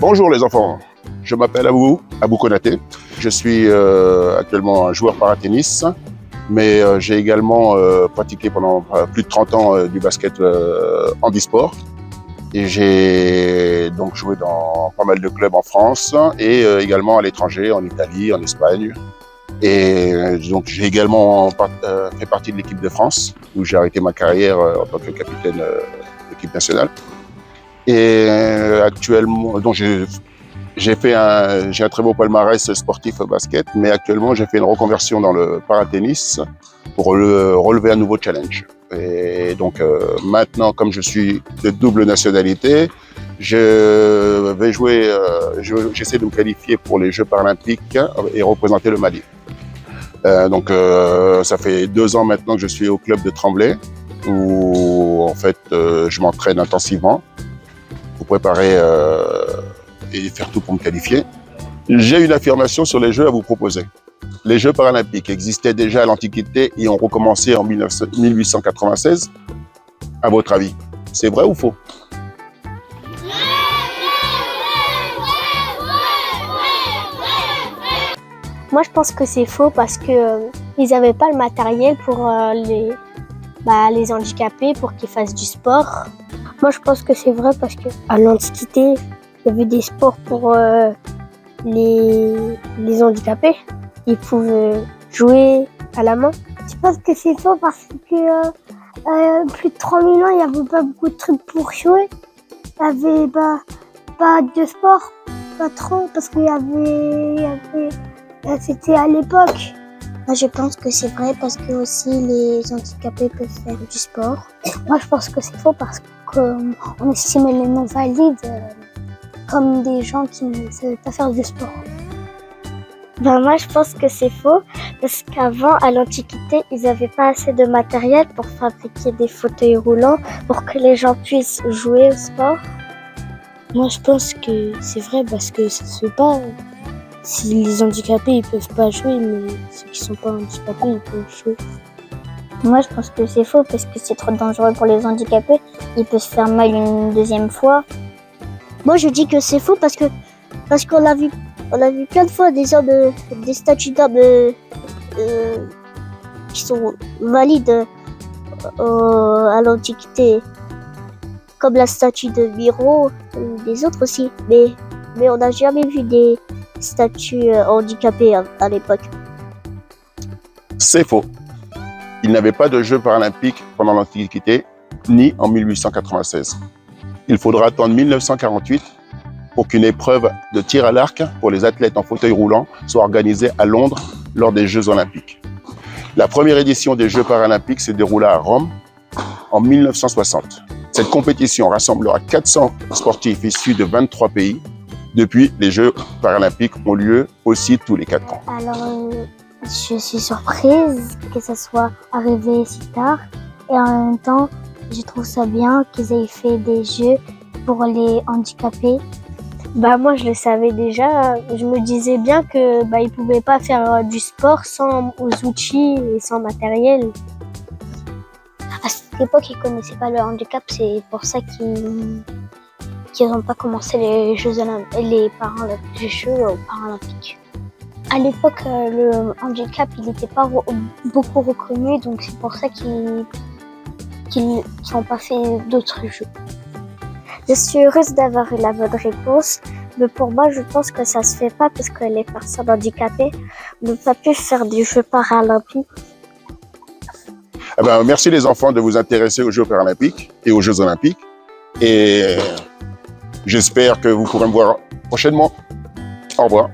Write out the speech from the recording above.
Bonjour les enfants, je m'appelle Abou Konaté. Je suis actuellement un joueur paratennis, mais j'ai également pratiqué pendant plus de 30 ans du basket handisport. Et j'ai donc joué dans pas mal de clubs en France et également à l'étranger, en Italie, en Espagne. Et donc j'ai également fait partie de l'équipe de France, où j'ai arrêté ma carrière en tant que capitaine de l'équipe nationale. Et actuellement, donc j'ai un très beau palmarès sportif au basket, mais actuellement j'ai fait une reconversion dans le paratennis pour relever un nouveau challenge. Et donc maintenant, comme je suis de double nationalité, je vais jouer, j'essaie de me qualifier pour les Jeux paralympiques et représenter le Mali. Ça fait 2 ans maintenant que je suis au club de Tremblay, où en fait je m'entraîne intensivement pour préparer et faire tout pour me qualifier. J'ai une affirmation sur les Jeux à vous proposer. Les Jeux paralympiques existaient déjà à l'Antiquité et ont recommencé en 1896. À votre avis, c'est vrai ou faux? Moi, je pense que c'est faux parce que ils n'avaient pas le matériel pour les handicapés pour qu'ils fassent du sport. Moi, je pense que c'est vrai parce qu'à l'Antiquité, il y avait des sports pour les handicapés. Ils pouvaient jouer à la main. Je pense que c'est faux parce que plus de 3000 ans, il n'y avait pas beaucoup de trucs pour jouer. Il n'y avait pas de sport, pas trop, parce qu'il y avait c'était à l'époque. Moi, je pense que c'est vrai parce que aussi les handicapés peuvent faire du sport. Moi, je pense que c'est faux parce qu'on estime les non-valides comme des gens qui ne savent pas faire du sport. Moi, je pense que c'est faux parce qu'avant, à l'Antiquité, ils n'avaient pas assez de matériel pour fabriquer des fauteuils roulants pour que les gens puissent jouer au sport. Moi, je pense que c'est vrai parce que ça se fait pas. Si les handicapés, ils peuvent pas jouer, mais ceux qui sont pas handicapés, ils peuvent jouer. Moi, je pense que c'est faux parce que c'est trop dangereux pour les handicapés. Ils peuvent se faire mal une deuxième fois. Moi, je dis que c'est faux parce qu'on a vu plein de fois des hommes, des statues d'hommes qui sont valides à l'Antiquité, comme la statue de Miro ou des autres aussi. Mais on n'a jamais vu des statues handicapées à l'époque. C'est faux. Il n'y avait pas de Jeux paralympiques pendant l'Antiquité, ni en 1896. Il faudra attendre 1948 pour qu'une épreuve de tir à l'arc pour les athlètes en fauteuil roulant soit organisée à Londres lors des Jeux olympiques. La première édition des Jeux paralympiques s'est déroulée à Rome en 1960. Cette compétition rassemblera 400 sportifs issus de 23 pays. Depuis, les Jeux paralympiques ont lieu aussi tous les 4 ans. Alors, je suis surprise que ça soit arrivé si tard. Et en même temps, je trouve ça bien qu'ils aient fait des Jeux pour les handicapés. Moi, je le savais déjà. Je me disais bien que ils pouvaient pas faire du sport sans outils et sans matériel. À cette époque, ils connaissaient pas le handicap. C'est pour ça qu'ils n'ont pas commencé les Jeux paralympiques. À l'époque, le handicap, il n'était pas beaucoup reconnu, donc c'est pour ça qu'ils n'ont pas fait d'autres jeux. Je suis heureuse d'avoir eu la bonne réponse, mais pour moi, je pense que ça se fait pas parce que les personnes handicapées n'ont pas pu faire du jeu paralympique. Merci les enfants de vous intéresser aux Jeux paralympiques et aux Jeux olympiques. Et j'espère que vous pourrez me voir prochainement. Au revoir.